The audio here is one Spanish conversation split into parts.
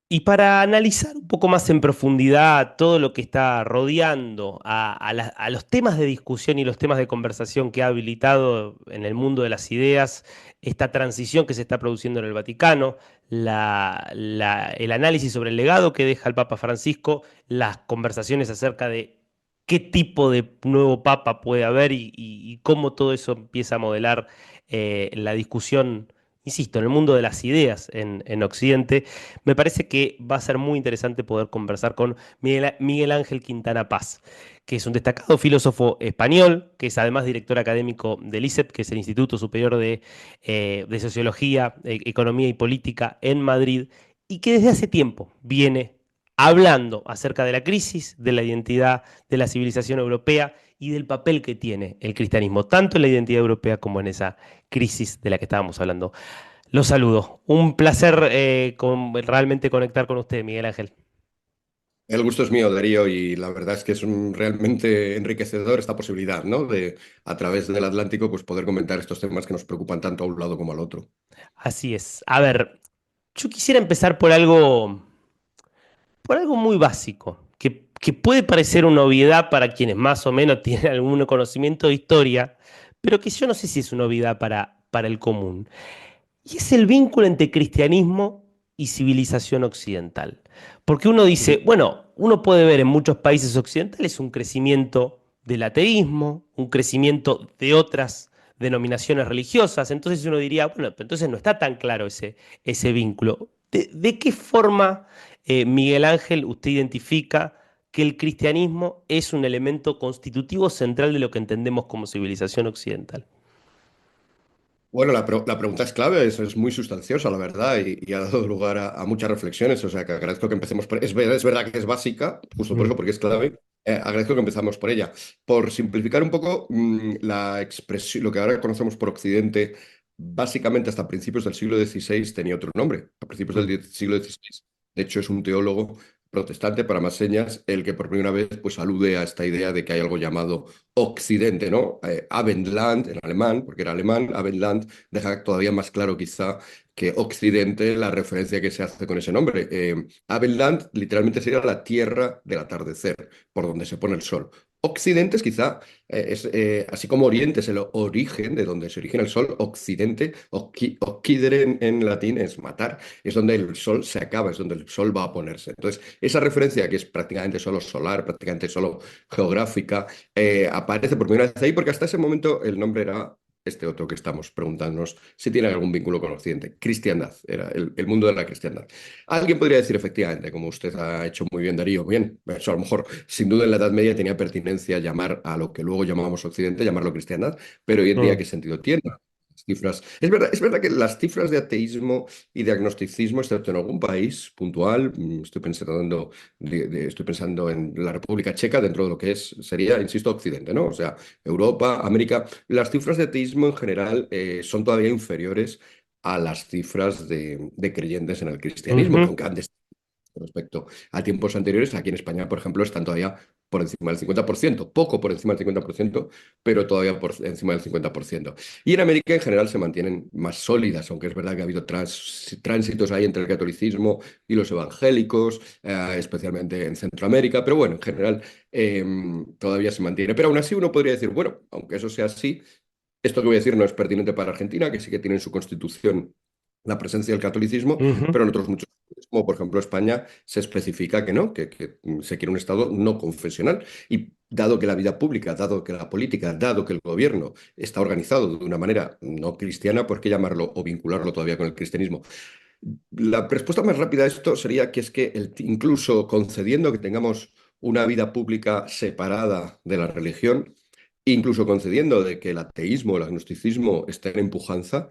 Y para analizar un poco más en profundidad todo lo que está rodeando a los temas de discusión y los temas de conversación que ha habilitado en el mundo de las ideas, esta transición que se está produciendo en el Vaticano, el análisis sobre el legado que deja el Papa Francisco, las conversaciones acerca de qué tipo de nuevo Papa puede haber y cómo todo eso empieza a modelar la discusión, insisto, en el mundo de las ideas en Occidente. Me parece que va a ser muy interesante poder conversar con Miguel Ángel Quintana Paz, que es un destacado filósofo español, que es además director académico del ISEP, que es el Instituto Superior de Sociología, Economía y Política en Madrid, y que desde hace tiempo viene hablando acerca de la crisis de la identidad de la civilización europea y del papel que tiene el cristianismo, tanto en la identidad europea como en esa crisis de la que estábamos hablando. Los saludo. Un placer realmente conectar con usted, Miguel Ángel. El gusto es mío, Darío, y la verdad es que es realmente enriquecedor esta posibilidad, ¿no? De, a través del Atlántico, pues poder comentar estos temas que nos preocupan tanto a un lado como al otro. Así es. A ver, yo quisiera empezar por algo muy básico, que puede parecer una obviedad para quienes más o menos tienen algún conocimiento de historia, pero que yo no sé si es una obviedad para el común. Y es el vínculo entre cristianismo y civilización occidental. Porque uno Ujú. dice, bueno, uno puede ver en muchos países occidentales un crecimiento del ateísmo, un crecimiento de otras denominaciones religiosas. Entonces uno diría, bueno, pero entonces no está tan claro ese vínculo. ¿De qué forma, Miguel Ángel, usted identifica que el cristianismo es un elemento constitutivo central de lo que entendemos como civilización occidental? Bueno, la pregunta es clave, es muy sustanciosa, la verdad, y ha dado lugar a muchas reflexiones, o sea que agradezco que empecemos por... Es verdad que es básica, justo por Mm. eso, porque es clave. Agradezco que empezamos por ella. Por simplificar un poco, la expresión, lo que ahora conocemos por Occidente, básicamente hasta principios del siglo XVI tenía otro nombre. A principios del Mm. siglo XVI, de hecho, es un teólogo protestante, para más señas, el que por primera vez pues alude a esta idea de que hay algo llamado Occidente, ¿no? Abendland en alemán, porque era alemán, Abendland deja todavía más claro quizá que Occidente, la referencia que se hace con ese nombre. Abendland literalmente sería la tierra del atardecer, por donde se pone el sol. Occidente es quizá, así como Oriente es el origen de donde se origina el sol, Occidente, occidere en latín es matar, es donde el sol se acaba, es donde el sol va a ponerse. Entonces, esa referencia que es prácticamente solo solar, prácticamente solo geográfica, aparece por primera vez ahí porque hasta ese momento el nombre era este otro que estamos preguntándonos si tiene algún vínculo con Occidente. Cristiandad, era el mundo de la cristiandad. Alguien podría decir efectivamente, como usted ha hecho muy bien, Darío, bien, eso a lo mejor sin duda en la Edad Media tenía pertinencia llamar a lo que luego llamábamos Occidente, llamarlo cristiandad, pero hoy en día Mm. ¿qué sentido tiene? Las cifras. Es verdad que las cifras de ateísmo y de agnosticismo, excepto en algún país puntual, estoy pensando en la República Checa, dentro de lo que sería, insisto, Occidente, ¿no? O sea, Europa, América. Las cifras de ateísmo en general son todavía inferiores a las cifras de creyentes en el cristianismo, que Ujú. aunque han respecto a tiempos anteriores. Aquí en España, por ejemplo, están todavía por encima del 50%, poco por encima del 50%, pero todavía por encima del 50%. Y en América en general se mantienen más sólidas, aunque es verdad que ha habido tránsitos ahí entre el catolicismo y los evangélicos, especialmente en Centroamérica, pero bueno, en general eh, todavía se mantiene. Pero aún así uno podría decir, bueno, aunque eso sea así, esto que voy a decir no es pertinente para Argentina, que sí que tiene en su constitución la presencia del catolicismo, Ujú. pero en otros muchos países, como por ejemplo España, se especifica que no, que se quiere un Estado no confesional. Y dado que la vida pública, dado que la política, dado que el gobierno está organizado de una manera no cristiana, ¿por qué llamarlo o vincularlo todavía con el cristianismo? La respuesta más rápida a esto sería que es que incluso concediendo que tengamos una vida pública separada de la religión, incluso concediendo de que el ateísmo, el agnosticismo estén en pujanza,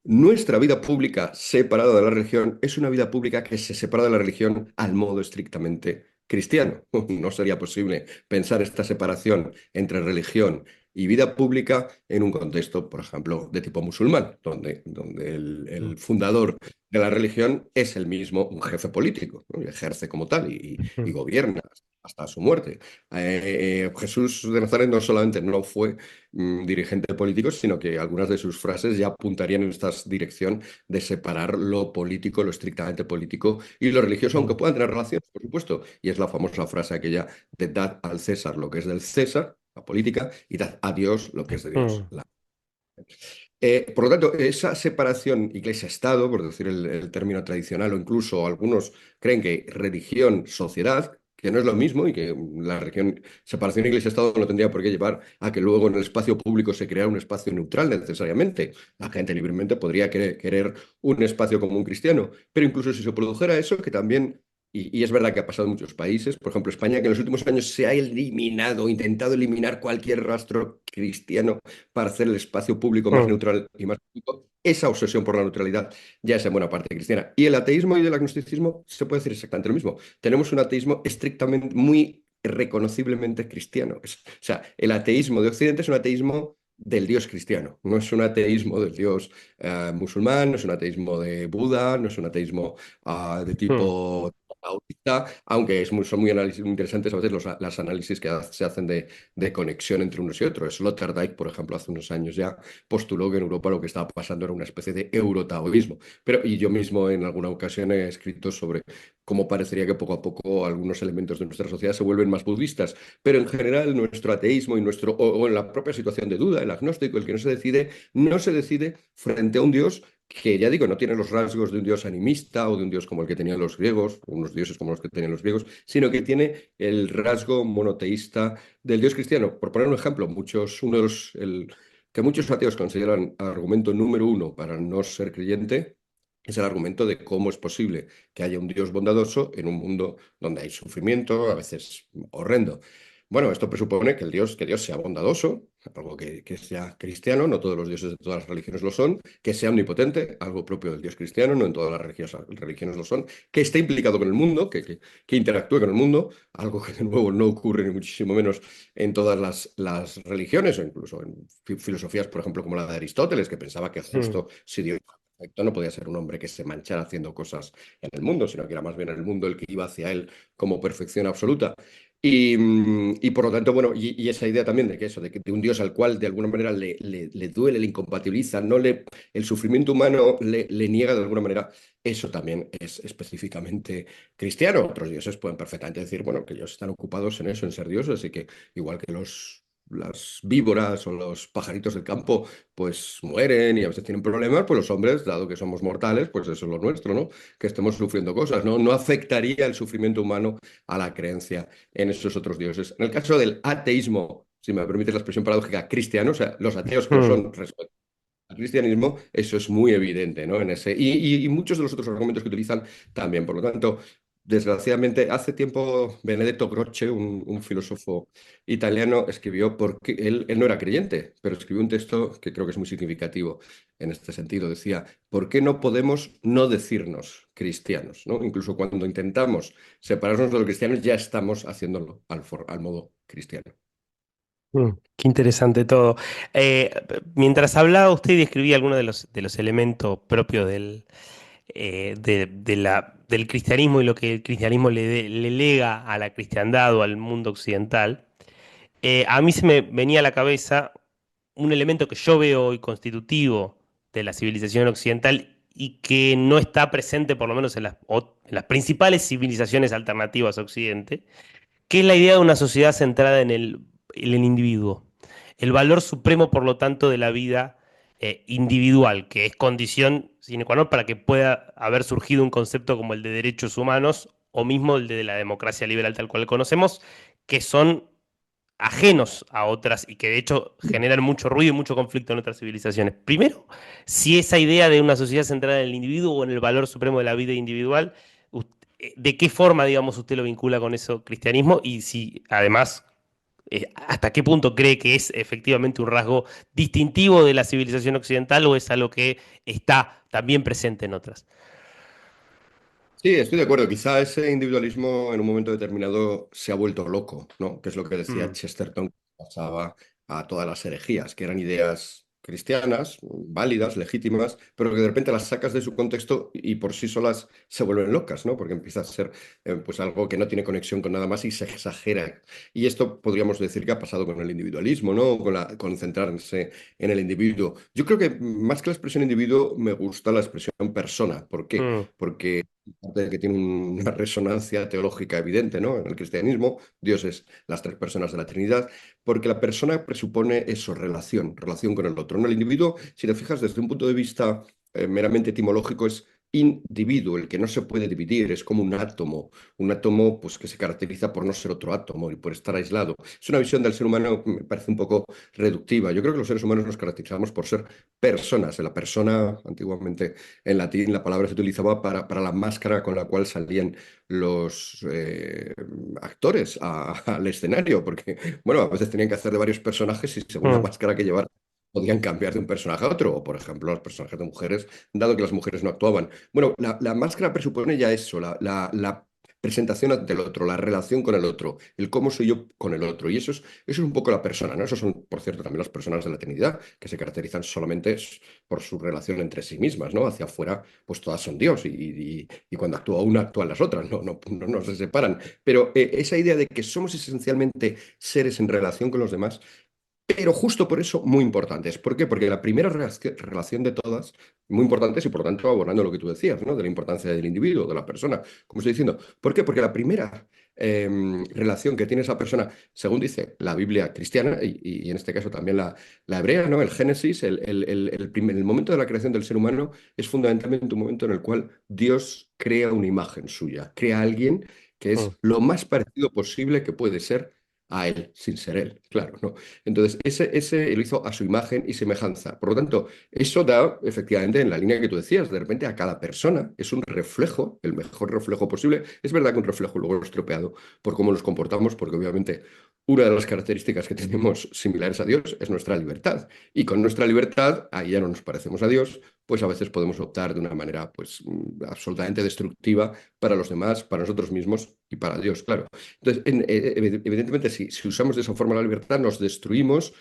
nuestra vida pública separada de la religión es una vida pública que se separa de la religión al modo estrictamente cristiano. No sería posible pensar esta separación entre religión y vida pública en un contexto, por ejemplo, de tipo musulmán, donde el fundador de la religión es el mismo un jefe político, ¿no? Y ejerce como tal y Ujú. gobierna hasta su muerte. Jesús de Nazaret no solamente no fue dirigente político, sino que algunas de sus frases ya apuntarían en esta dirección de separar lo político, lo estrictamente político y lo religioso, aunque Mm, puedan tener relaciones, por supuesto. Y es la famosa frase aquella de dad al César lo que es del César, la política, y dad a Dios lo que es de Dios. mm, Por lo tanto, esa separación iglesia-estado, por decir el término tradicional, o incluso algunos creen que religión-sociedad, que no es lo mismo y que la separación iglesia-estado no tendría por qué llevar a que luego en el espacio público se creara un espacio neutral necesariamente. La gente libremente podría querer un espacio común cristiano, pero incluso si se produjera eso, que también y es verdad que ha pasado en muchos países, por ejemplo España, que en los últimos años se ha eliminado, intentado eliminar cualquier rastro cristiano para hacer el espacio público más mm, neutral y más público. Esa obsesión por la neutralidad ya es en buena parte cristiana. Y el ateísmo y el agnosticismo se puede decir exactamente lo mismo. Tenemos un ateísmo estrictamente, muy reconociblemente cristiano. O sea, el ateísmo de Occidente es un ateísmo del Dios cristiano, no es un ateísmo del Dios musulmán, no es un ateísmo de Buda, no es un ateísmo de mm, tipo taoísta, aunque son muy interesantes a veces los análisis que se hacen de conexión entre unos y otros. Sloterdijk, por ejemplo, hace unos años ya postuló que en Europa lo que estaba pasando era una especie de eurotaoísmo. Y yo mismo en alguna ocasión he escrito sobre cómo parecería que poco a poco algunos elementos de nuestra sociedad se vuelven más budistas. Pero en general nuestro ateísmo y o en la propia situación de duda, el agnóstico, el que no se decide frente a un Dios que ya digo, no tiene los rasgos de un dios animista o de un dios como el que tenían los griegos, unos dioses como los que tenían los griegos, sino que tiene el rasgo monoteísta del dios cristiano. Por poner un ejemplo, que muchos ateos consideran argumento número uno para no ser creyente, es el argumento de cómo es posible que haya un dios bondadoso en un mundo donde hay sufrimiento, a veces horrendo. Bueno, esto presupone que Dios sea bondadoso, algo que sea cristiano, no todos los dioses de todas las religiones lo son, que sea omnipotente, algo propio del Dios cristiano, no en todas las religiones lo son, que esté implicado con el mundo, que interactúe con el mundo, algo que de nuevo no ocurre ni muchísimo menos en todas las religiones, o incluso en filosofías, por ejemplo, como la de Aristóteles, que pensaba que mm. justo si Dios era perfecto no podía ser un hombre que se manchara haciendo cosas en el mundo, sino que era más bien el mundo el que iba hacia él como perfección absoluta. Y por lo tanto, bueno, y esa idea también de que eso, de un Dios al cual de alguna manera le duele, le incompatibiliza, el sufrimiento humano le niega de alguna manera, eso también es específicamente cristiano. Otros dioses pueden perfectamente decir, bueno, que ellos están ocupados en eso, en ser dioses, y que igual que las víboras o los pajaritos del campo, pues mueren y a veces tienen problemas, pues los hombres, dado que somos mortales, pues eso es lo nuestro, ¿no? Que estemos sufriendo cosas, ¿no? No afectaría el sufrimiento humano a la creencia en esos otros dioses. En el caso del ateísmo, si me permites la expresión paradójica, cristiano, o sea, los ateos que lo Mm. son respecto al cristianismo, eso es muy evidente, ¿no? Y muchos de los otros argumentos que utilizan también. Por lo tanto, desgraciadamente, hace tiempo Benedetto Croce, un filósofo italiano, escribió, porque él no era creyente, pero escribió un texto que creo que es muy significativo en este sentido. Decía, ¿por qué no podemos no decirnos cristianos? ¿No? Incluso cuando intentamos separarnos de los cristianos, ya estamos haciéndolo al modo cristiano. Mm, qué interesante todo. Mientras hablaba usted y describía algunos de los elementos propios del cristianismo y lo que el cristianismo le lega a la cristiandad o al mundo occidental, a mí se me venía a la cabeza un elemento que yo veo hoy constitutivo de la civilización occidental y que no está presente por lo menos en las principales civilizaciones alternativas a Occidente, que es la idea de una sociedad centrada en el individuo. El valor supremo, por lo tanto, de la vida individual, que es condición sine qua non para que pueda haber surgido un concepto como el de derechos humanos o mismo el de la democracia liberal tal cual conocemos, que son ajenos a otras y que de hecho generan mucho ruido y mucho conflicto en otras civilizaciones. Primero, si esa idea de una sociedad centrada en el individuo o en el valor supremo de la vida individual, ¿de qué forma, digamos, usted lo vincula con eso cristianismo? Y si además, ¿hasta qué punto cree que es efectivamente un rasgo distintivo de la civilización occidental o es algo que está también presente en otras? Sí, estoy de acuerdo. Quizá ese individualismo en un momento determinado se ha vuelto loco, ¿no? Que es lo que decía Mm, Chesterton que pasaba a todas las herejías, que eran ideas cristianas, válidas, legítimas, pero que de repente las sacas de su contexto y por sí solas se vuelven locas, ¿no? Porque empieza a ser pues algo que no tiene conexión con nada más y se exagera. Y esto podríamos decir que ha pasado con el individualismo, ¿no? Con centrarse en el individuo. Yo creo que más que la expresión individuo, me gusta la expresión persona. ¿Por qué? Mm, Porque aparte de que tiene una resonancia teológica evidente, ¿no? En el cristianismo, Dios es las tres personas de la Trinidad, porque la persona presupone eso, relación con el otro. ¿No? El individuo, si te fijas desde un punto de vista meramente etimológico, es individuo, el que no se puede dividir, es como un átomo pues, que se caracteriza por no ser otro átomo y por estar aislado. Es una visión del ser humano que me parece un poco reductiva. Yo creo que los seres humanos nos caracterizamos por ser personas. La persona, antiguamente en latín, la palabra se utilizaba para la máscara con la cual salían los actores al escenario, porque, bueno, a veces tenían que hacer de varios personajes y según la mm. máscara que llevar podían cambiar de un personaje a otro, o por ejemplo, los personajes de mujeres, dado que las mujeres no actuaban. Bueno, la máscara presupone ya eso, la presentación ante el otro, la relación con el otro, el cómo soy yo con el otro. Y eso es un poco la persona, ¿no? Esos son, por cierto, también las personas de la Trinidad, que se caracterizan solamente por su relación entre sí mismas, ¿no? Hacia afuera, pues todas son Dios, y cuando actúa una, actúan las otras, no se separan. Pero esa idea de que somos esencialmente seres en relación con los demás, pero justo por eso muy importantes. ¿Por qué? Porque la primera relación de todas, muy importantes y por lo tanto abordando lo que tú decías, ¿no? De la importancia del individuo, de la persona, como estoy diciendo. ¿Por qué? Porque la primera relación que tiene esa persona, según dice la Biblia cristiana y en este caso también la hebrea, ¿no? El Génesis, el momento de la creación del ser humano es fundamentalmente un momento en el cual Dios crea una imagen suya, crea a alguien que Mm. es lo más parecido posible que puede ser a él, sin ser él, claro, ¿no? Entonces, ese lo hizo a su imagen y semejanza. Por lo tanto, eso da, efectivamente, en la línea que tú decías, de repente a cada persona es un reflejo, el mejor reflejo posible. Es verdad que un reflejo luego estropeado por cómo nos comportamos, porque obviamente una de las características que tenemos similares a Dios es nuestra libertad. Y con nuestra libertad, ahí ya no nos parecemos a Dios, pues a veces podemos optar de una manera pues absolutamente destructiva para los demás, para nosotros mismos y para Dios, claro. Entonces, evidentemente, si usamos de esa forma la libertad, nos destruimos,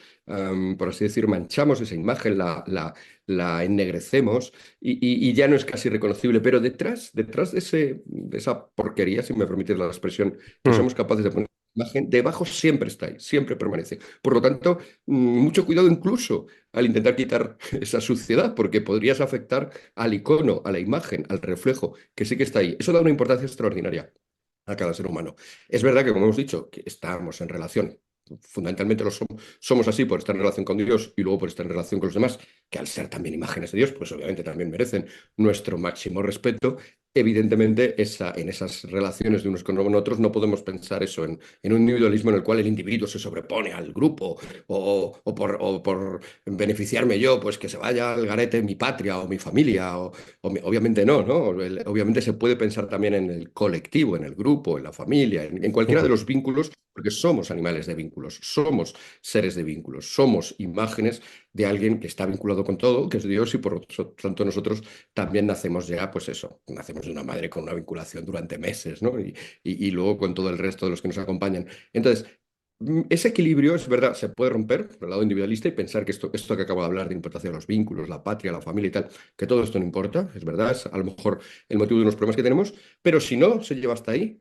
por así decir, manchamos esa imagen, la ennegrecemos y ya no es casi reconocible. Pero detrás de esa porquería, si me permites la expresión, que Mm. somos capaces de poner imagen, debajo siempre está ahí, siempre permanece. Por lo tanto, mucho cuidado incluso al intentar quitar esa suciedad, porque podrías afectar al icono, a la imagen, al reflejo, que sí que está ahí. Eso da una importancia extraordinaria a cada ser humano. Es verdad que, como hemos dicho, que estamos en relación. Fundamentalmente somos así por estar en relación con Dios y luego por estar en relación con los demás, que al ser también imágenes de Dios, pues obviamente también merecen nuestro máximo respeto. Evidentemente, en esas relaciones de unos con otros no podemos pensar eso en un individualismo en el cual el individuo se sobrepone al grupo o por beneficiarme yo, pues que se vaya al garete mi patria o mi familia obviamente no, ¿no? Obviamente se puede pensar también en el colectivo, en el grupo, en la familia, en cualquiera de Mm. los vínculos, porque somos animales de vínculos, somos seres de vínculos, somos imágenes de alguien que está vinculado con todo, que es Dios, y por lo tanto nosotros también nacemos ya, pues eso, nacemos de una madre con una vinculación durante meses, ¿no? Y luego con todo el resto de los que nos acompañan. Entonces, ese equilibrio, es verdad, se puede romper por el lado individualista y pensar que esto que acabo de hablar de importancia de los vínculos, la patria, la familia y tal, que todo esto no importa, es verdad, es a lo mejor el motivo de unos problemas que tenemos, pero si no se lleva hasta ahí,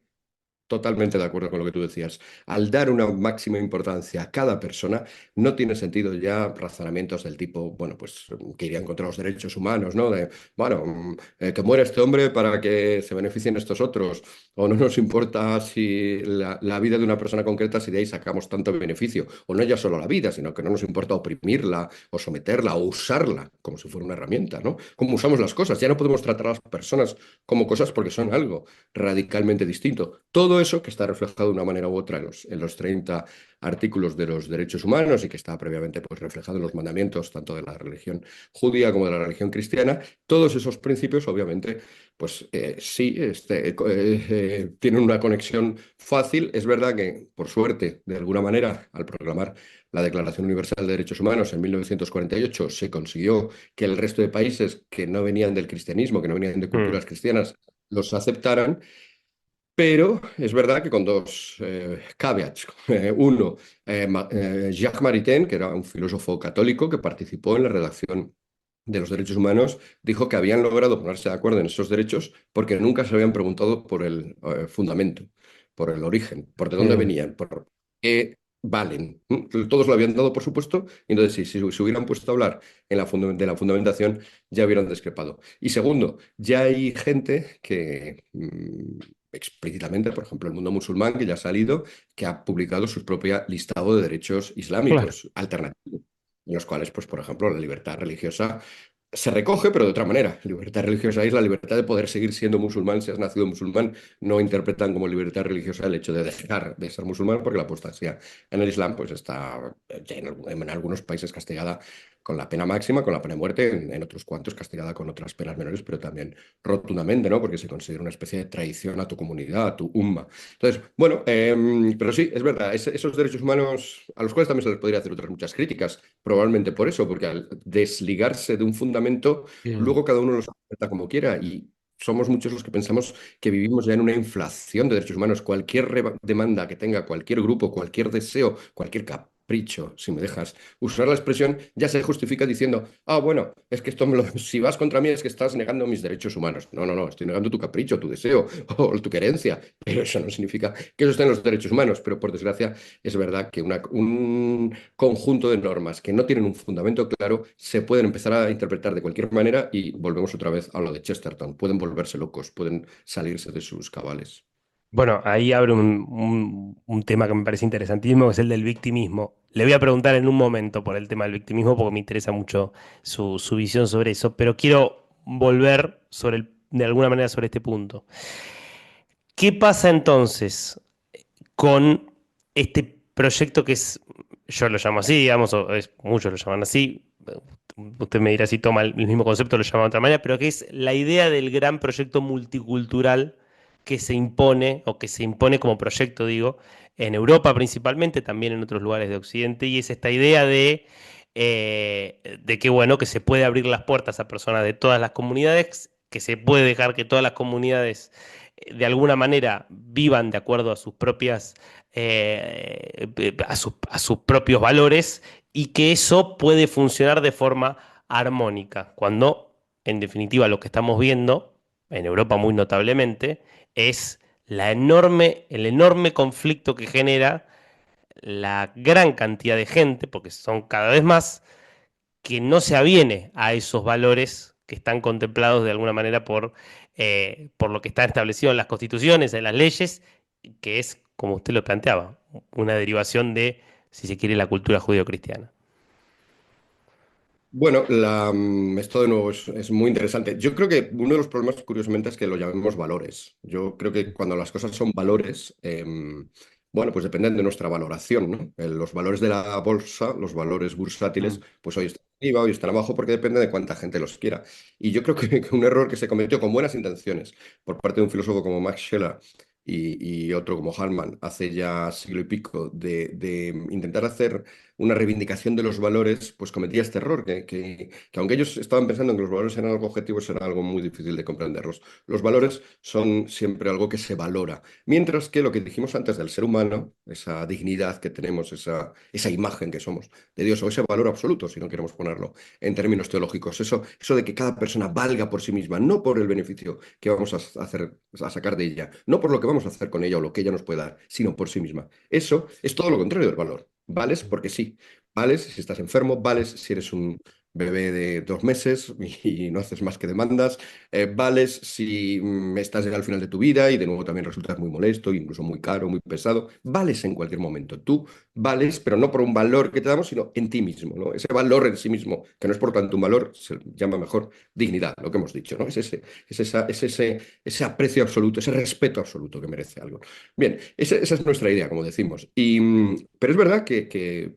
totalmente de acuerdo con lo que tú decías. Al dar una máxima importancia a cada persona, no tiene sentido ya razonamientos del tipo, bueno, pues que irían contra los derechos humanos, ¿no? De, bueno, que muera este hombre para que se beneficien estos otros, o no nos importa si la vida de una persona concreta, si de ahí sacamos tanto beneficio, o no ya solo la vida, sino que no nos importa oprimirla o someterla o usarla como si fuera una herramienta, ¿no? Como usamos las cosas. Ya no podemos tratar a las personas como cosas porque son algo radicalmente distinto. Todo eso que está reflejado de una manera u otra en los 30 artículos de los derechos humanos y que está previamente pues, reflejado en los mandamientos tanto de la religión judía como de la religión cristiana, todos esos principios obviamente pues sí tienen una conexión fácil. Es verdad que por suerte, de alguna manera, al proclamar la Declaración Universal de Derechos Humanos en 1948 se consiguió que el resto de países que no venían del cristianismo, que no venían de Mm. culturas cristianas, los aceptaran. Pero es verdad que con dos caveats. Uno, Jacques Maritain, que era un filósofo católico que participó en la redacción de los derechos humanos, dijo que habían logrado ponerse de acuerdo en esos derechos porque nunca se habían preguntado por el fundamento, por el origen, por de dónde Mm, venían, por qué valen. Todos lo habían dado, por supuesto, y entonces si se hubieran puesto a hablar de la fundamentación, ya hubieran discrepado. Y segundo, ya hay gente que explícitamente, por ejemplo, el mundo musulmán, que ya ha salido, que ha publicado su propio listado de derechos claro. islámicos alternativos, en los cuales, pues, por ejemplo, la libertad religiosa se recoge, pero de otra manera. Libertad religiosa es la libertad de poder seguir siendo musulmán si has nacido musulmán. No interpretan como libertad religiosa el hecho de dejar de ser musulmán, porque la apostasía en el Islam pues está ya en algunos países castigada con la pena máxima, con la pena de muerte, en otros cuantos castigada con otras penas menores, pero también rotundamente, ¿no? Porque se considera una especie de traición a tu comunidad, a tu umma. Entonces, bueno, pero sí, es verdad, esos derechos humanos a los cuales también se les podría hacer otras muchas críticas, probablemente por eso, porque al desligarse de un fundamento, Bien. luego cada uno los interpreta como quiera y somos muchos los que pensamos que vivimos ya en una inflación de derechos humanos. Cualquier demanda que tenga cualquier grupo, cualquier deseo, cualquier capricho, si me dejas usar la expresión, ya se justifica diciendo, ah, bueno, es que si vas contra mí es que estás negando mis derechos humanos. No, no, no, estoy negando tu capricho, tu deseo o tu querencia, pero eso no significa que eso esté en los derechos humanos. Pero por desgracia es verdad que un conjunto de normas que no tienen un fundamento claro se pueden empezar a interpretar de cualquier manera y volvemos otra vez a lo de Chesterton. Pueden volverse locos, pueden salirse de sus cabales. Bueno, ahí abre un tema que me parece interesantísimo, que es el del victimismo. Le voy a preguntar en un momento por el tema del victimismo porque me interesa mucho su visión sobre eso, pero quiero volver de alguna manera sobre este punto. ¿Qué pasa entonces con este proyecto que es, yo lo llamo así, digamos, muchos lo llaman así, usted me dirá si toma el mismo concepto, lo llama de otra manera, pero que es la idea del gran proyecto multicultural que se impone, o que se impone como proyecto, digo, en Europa principalmente, también en otros lugares de Occidente, y es esta idea de que, bueno, que se puede abrir las puertas a personas de todas las comunidades, que se puede dejar que todas las comunidades de alguna manera vivan de acuerdo a sus propias, a sus propios valores y que eso puede funcionar de forma armónica, cuando en definitiva lo que estamos viendo, en Europa muy notablemente, es el enorme conflicto que genera la gran cantidad de gente, porque son cada vez más, que no se aviene a esos valores que están contemplados de alguna manera por lo que está establecido en las constituciones, en las leyes, que es, como usted lo planteaba, una derivación de, si se quiere, la cultura judío-cristiana. Bueno, esto de nuevo es muy interesante. Yo creo que uno de los problemas, curiosamente, es que lo llamemos valores. Yo creo que cuando las cosas son valores, bueno, pues dependen de nuestra valoración, ¿no? Los valores de la bolsa, los valores bursátiles, Mm. pues hoy están arriba, hoy están abajo, porque depende de cuánta gente los quiera. Y yo creo que un error que se cometió con buenas intenciones por parte de un filósofo como Max Scheler y otro como Hallman hace ya siglo y pico de intentar hacer una reivindicación de los valores, pues cometía este error, que aunque ellos estaban pensando en que los valores eran algo objetivo, era algo muy difícil de comprenderlos. Los valores son siempre algo que se valora, mientras que lo que dijimos antes del ser humano, esa dignidad que tenemos, esa imagen que somos de Dios, o ese valor absoluto, si no queremos ponerlo en términos teológicos, eso de que cada persona valga por sí misma, no por el beneficio que vamos a hacer, a sacar de ella, no por lo que vamos a hacer con ella o lo que ella nos puede dar, sino por sí misma. Eso es todo lo contrario del valor. Vales porque sí. Vales si estás enfermo, vales si eres un bebé de 2 meses y no haces más que demandas, vales si estás ya al final de tu vida y de nuevo también resultas muy molesto, incluso muy caro, muy pesado, vales en cualquier momento. Tú vales, pero no por un valor que te damos, sino en ti mismo, ¿no? Ese valor en sí mismo, que no es por tanto un valor, se llama mejor dignidad, lo que hemos dicho, ¿no? Ese aprecio absoluto, ese respeto absoluto que merece algo. Bien, esa es nuestra idea, como decimos. Pero es verdad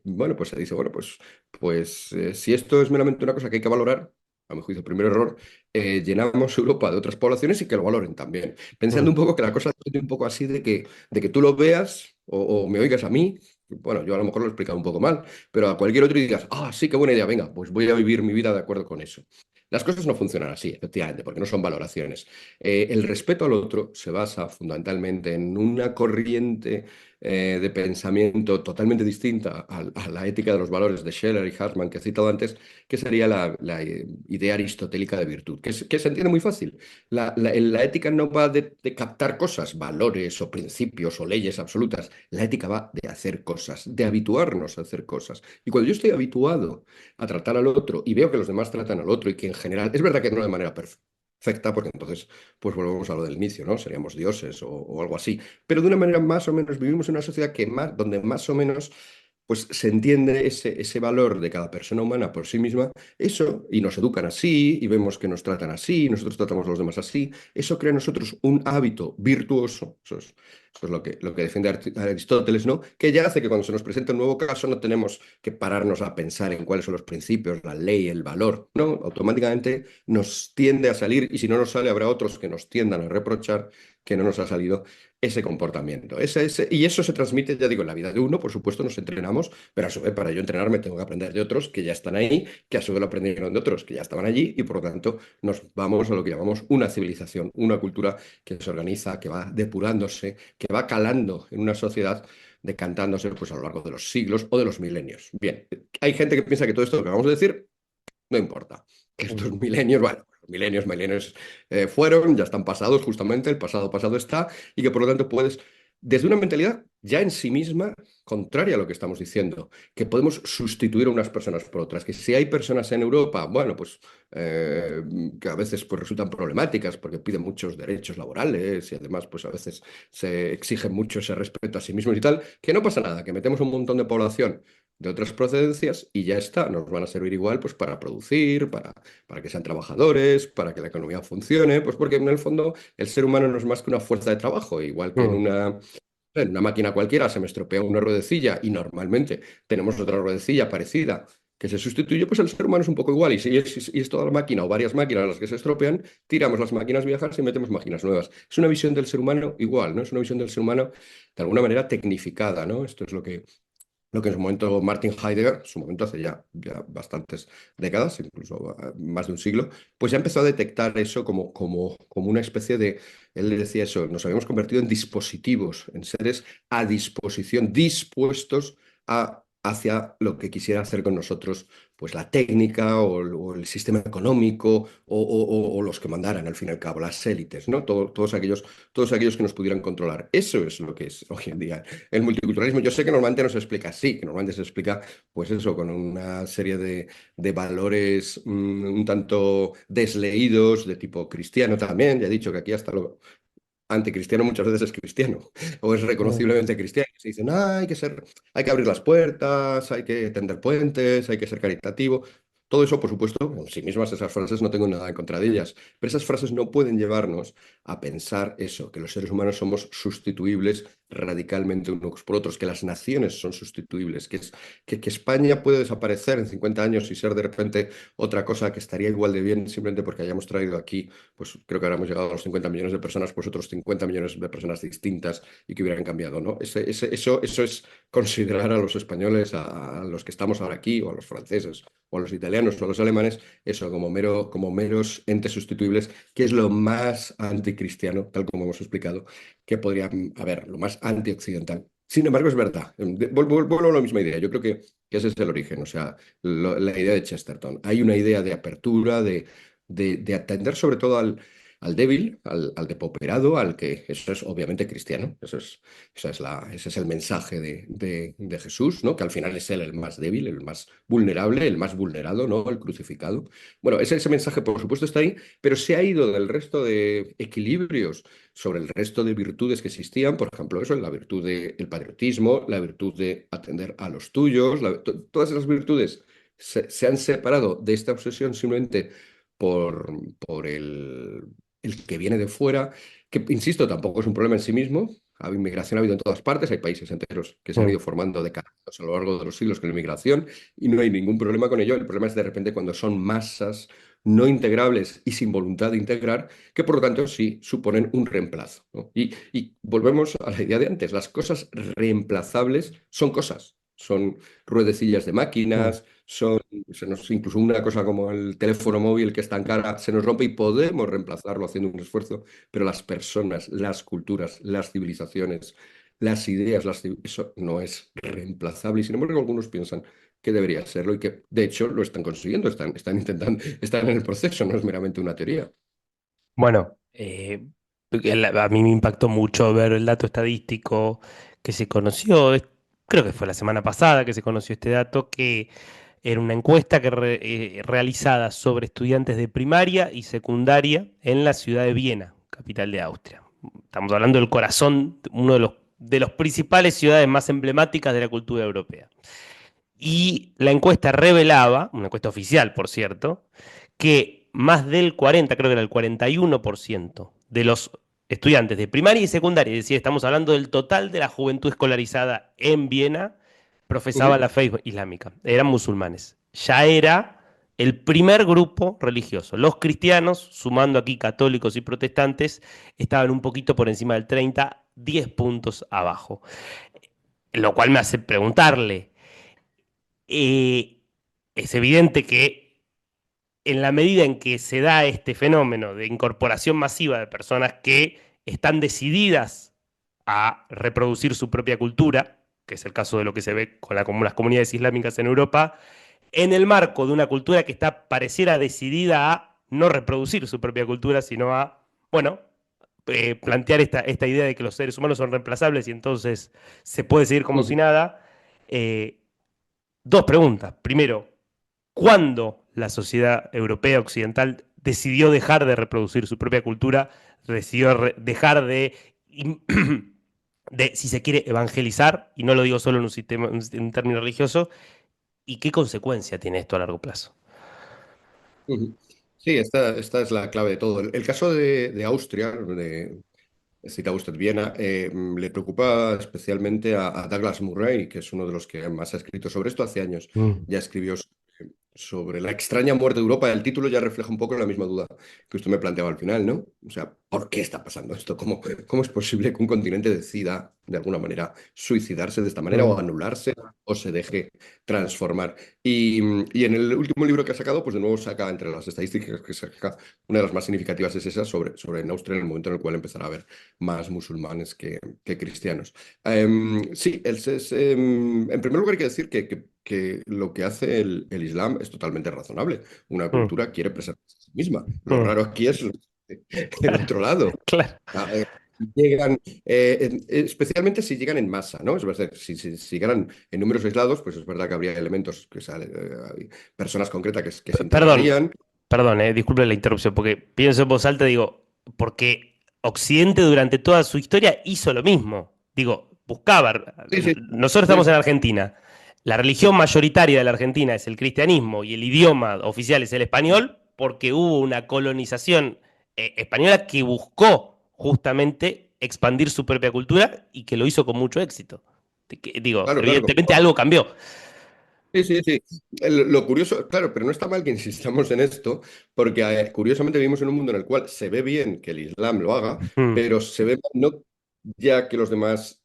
bueno, pues se dice, bueno, pues si esto es meramente una cosa que hay que valorar, a mi juicio, primer error, llenamos Europa de otras poblaciones y que lo valoren también. Pensando Mm. un poco que la cosa es un poco así de que tú lo veas o me oigas a mí. Bueno, yo a lo mejor lo he explicado un poco mal, pero a cualquier otro y digas, ah, sí, qué buena idea, venga, pues voy a vivir mi vida de acuerdo con eso. Las cosas no funcionan así, efectivamente, porque no son valoraciones. El respeto al otro se basa fundamentalmente en una corriente de pensamiento totalmente distinta a la ética de los valores de Scheller y Hartmann que he citado antes, que sería la idea aristotélica de virtud, que se entiende muy fácil. La ética no va de captar cosas, valores o principios o leyes absolutas. La ética va de hacer cosas, de habituarnos a hacer cosas. Y cuando yo estoy habituado a tratar al otro y veo que los demás tratan al otro y que en general, es verdad que no de manera perfecta, porque entonces pues volvemos a lo del inicio, ¿no? Seríamos dioses o algo así, pero de una manera más o menos vivimos en una sociedad donde más o menos pues se entiende ese valor de cada persona humana por sí misma, eso, y nos educan así, y vemos que nos tratan así, y nosotros tratamos a los demás así, eso crea en nosotros un hábito virtuoso, eso es lo que defiende Aristóteles, ¿no? Que ya hace que cuando se nos presenta un nuevo caso no tenemos que pararnos a pensar en cuáles son los principios, la ley, el valor, ¿no? Automáticamente nos tiende a salir, y si no nos sale, habrá otros que nos tiendan a reprochar que no nos ha salido ese comportamiento. Y eso se transmite, ya digo, en la vida de uno, por supuesto, nos entrenamos, pero a su vez para yo entrenarme tengo que aprender de otros que ya están ahí, que a su vez lo aprendieron de otros que ya estaban allí y por lo tanto nos vamos a lo que llamamos una civilización, una cultura que se organiza, que va depurándose, que va calando en una sociedad decantándose pues, a lo largo de los siglos o de los milenios. Bien, hay gente que piensa que todo esto que vamos a decir no importa. Estos milenios, bueno, milenios fueron, ya están pasados justamente, el pasado pasado está, y que por lo tanto puedes, desde una mentalidad ya en sí misma, contraria a lo que estamos diciendo, que podemos sustituir a unas personas por otras, que si hay personas en Europa, bueno, pues que a veces pues, resultan problemáticas porque piden muchos derechos laborales y además pues a veces se exige mucho ese respeto a sí mismos y tal, que no pasa nada, que metemos un montón de población de otras procedencias y ya está, nos van a servir igual pues para producir, para que sean trabajadores, para que la economía funcione, pues porque en el fondo el ser humano no es más que una fuerza de trabajo, igual que Mm. en una máquina cualquiera se me estropea una ruedecilla y normalmente tenemos otra ruedecilla parecida que se sustituye, pues el ser humano es un poco igual. Y si es toda la máquina o varias máquinas las que se estropean, tiramos las máquinas viejas y metemos máquinas nuevas. Es una visión del ser humano igual, ¿no? Es una visión del ser humano de alguna manera tecnificada, ¿no? Esto es lo que en su momento Martin Heidegger, su momento hace ya bastantes décadas, incluso más de un siglo, pues ya empezó a detectar eso como una especie de, él le decía eso, nos habíamos convertido en dispositivos, en seres a disposición, dispuestos hacia lo que quisiera hacer con nosotros, pues la técnica o el sistema económico o los que mandaran, al fin y al cabo, las élites, ¿no? Todos aquellos que nos pudieran controlar. Eso es lo que es hoy en día el multiculturalismo. Yo sé que normalmente no se explica así, que normalmente se explica, pues eso, con una serie de valores un tanto desleídos, de tipo cristiano también. Ya he dicho que aquí hasta lo anticristiano muchas veces es cristiano, o es Mm. reconociblemente cristiano. Se dicen, hay que abrir las puertas, hay que tender puentes, hay que ser caritativo. Todo eso, por supuesto, en sí mismas esas frases no tengo nada en contra de ellas, pero esas frases no pueden llevarnos a pensar eso, que los seres humanos somos sustituibles radicalmente unos por otros, que las naciones son sustituibles, que España puede desaparecer en 50 años y ser de repente otra cosa que estaría igual de bien simplemente porque hayamos traído aquí, pues creo que ahora hemos llegado a los 50 millones de personas, pues otros 50 millones de personas distintas y que hubieran cambiado, ¿no? Eso es considerar a los españoles, a los que estamos ahora aquí, o a los franceses, o a los italianos, o a los alemanes, eso como meros entes sustituibles, que es lo más anticristiano, tal como hemos explicado, que podría haber, lo más antioccidental. Sin embargo, es verdad. Vuelvo a la misma idea. Yo creo que ese es el origen, o sea, la idea de Chesterton. Hay una idea de apertura, de atender sobre todo al débil, al depauperado, al que eso es obviamente cristiano. Ese es el mensaje de Jesús, ¿no? Que al final es él el más débil, el más vulnerable, el más vulnerado, ¿no? El crucificado. Bueno, ese mensaje, por supuesto, está ahí, pero se ha ido del resto de equilibrios sobre el resto de virtudes que existían, por ejemplo, eso, la virtud del patriotismo, la virtud de atender a los tuyos, todas esas virtudes se han separado de esta obsesión simplemente por el que viene de fuera, que, insisto, tampoco es un problema en sí mismo. Inmigración ha habido en todas partes, hay países enteros que se han Mm. ido formando décadas a lo largo de los siglos con la inmigración y no hay ningún problema con ello. El problema es de repente cuando son masas no integrables y sin voluntad de integrar, que por lo tanto sí suponen un reemplazo, ¿no? Y volvemos a la idea de antes, las cosas reemplazables son cosas. son ruedecillas de mm. máquinas, incluso una cosa como el teléfono móvil que es tan cara, se nos rompe y podemos reemplazarlo haciendo un esfuerzo, pero las personas, las culturas, las civilizaciones, las ideas, eso no es reemplazable. Y sin embargo, algunos piensan que debería serlo y que de hecho lo están consiguiendo, están intentando, están en el proceso, no es meramente una teoría. Bueno, a mí me impactó mucho ver el dato estadístico que se conoció, creo que fue la semana pasada que se conoció este dato, que era una encuesta realizada sobre estudiantes de primaria y secundaria en la ciudad de Viena, capital de Austria. Estamos hablando del corazón, uno de los principales ciudades más emblemáticas de la cultura europea. Y la encuesta revelaba, una encuesta oficial, por cierto, que más del 40, creo que era el 41% de los estudiantes de primaria y secundaria, es decir, estamos hablando del total de la juventud escolarizada en Viena, profesaba Ujú, la fe islámica, eran musulmanes. Ya era el primer grupo religioso. Los cristianos, sumando aquí católicos y protestantes, estaban un poquito por encima del 30, 10 puntos abajo. Lo cual me hace preguntarle, eh, es evidente que en la medida en que se da este fenómeno de incorporación masiva de personas que están decididas a reproducir su propia cultura, que es el caso de lo que se ve con las comunidades islámicas en Europa, en el marco de una cultura que está pareciera decidida a no reproducir su propia cultura, sino a, bueno, plantear esta idea de que los seres humanos son reemplazables y entonces se puede seguir como si ujú, nada. Dos preguntas. Primero, ¿cuándo la sociedad europea occidental decidió dejar de reproducir su propia cultura, decidió dejar de, si se quiere, evangelizar? Y no lo digo solo en un sistema, en un término religioso. ¿Y qué consecuencia tiene esto a largo plazo? ujú. Sí, esta es la clave de todo. El caso de Austria, cita usted Viena, le preocupa especialmente a Douglas Murray, que es uno de los que más ha escrito sobre esto hace años. Mm, Ya escribió sobre la extraña muerte de Europa. El título ya refleja un poco la misma duda que usted me planteaba al final, ¿no? O sea, ¿por qué está pasando esto? ¿Cómo es posible que un continente decida, de alguna manera, suicidarse de esta manera o mm, anularse o se deje transformar? Y en el último libro que ha sacado, pues de nuevo saca entre las estadísticas que saca, una de las más significativas es esa sobre en Austria, en el momento en el cual empezará a haber más musulmanes que cristianos. Sí, en primer lugar hay que decir que lo que hace el Islam es totalmente razonable. Una mm, cultura quiere preservarse a sí misma. Lo mm. raro aquí es el otro lado. Claro. Ah, llegan, especialmente si llegan en masa, ¿no? Es verdad, si llegaran en números aislados, pues es verdad que habría elementos, hay personas concretas que se Perdón, integrarían. perdón, disculpe la interrupción, porque pienso en voz alta, digo, porque Occidente durante toda su historia hizo lo mismo. Digo, buscaba. Sí, sí, Nosotros sí, estamos en Argentina. La religión mayoritaria de la Argentina es el cristianismo y el idioma oficial es el español, porque hubo una colonización española que buscó justamente expandir su propia cultura y que lo hizo con mucho éxito. Digo, claro, claro. evidentemente algo cambió. Sí, sí, sí. Lo curioso, claro, pero no está mal que insistamos en esto, porque curiosamente vivimos en un mundo en el cual se ve bien que el Islam lo haga, Mm, pero se ve mal no ya que los demás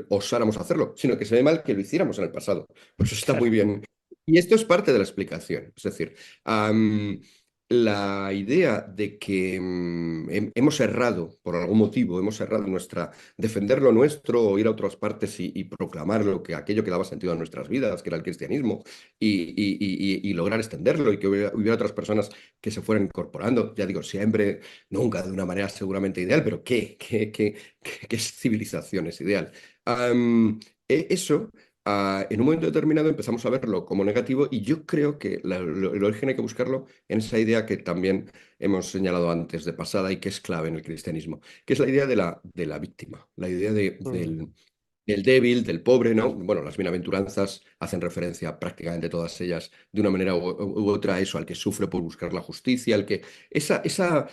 osáramos hacerlo, sino que se ve mal que lo hiciéramos en el pasado. Por eso está muy claro. bien. Y esto es parte de la explicación. Es decir, la idea de que hemos errado por algún motivo, hemos errado en nuestra defender lo nuestro o ir a otras partes y proclamar aquello que daba sentido a nuestras vidas, que era el cristianismo, y lograr extenderlo y que hubiera otras personas que se fueran incorporando. Ya digo, siempre, nunca de una manera seguramente ideal, pero ¿qué civilización es ideal? Eso, en un momento determinado empezamos a verlo como negativo y yo creo que el origen hay que buscarlo en esa idea que también hemos señalado antes de pasada y que es clave en el cristianismo, que es la idea de la víctima, la idea Mm, del débil, del pobre, ¿no? Bueno, las bienaventuranzas hacen referencia prácticamente todas ellas de una manera u otra a eso, al que sufre por buscar la justicia,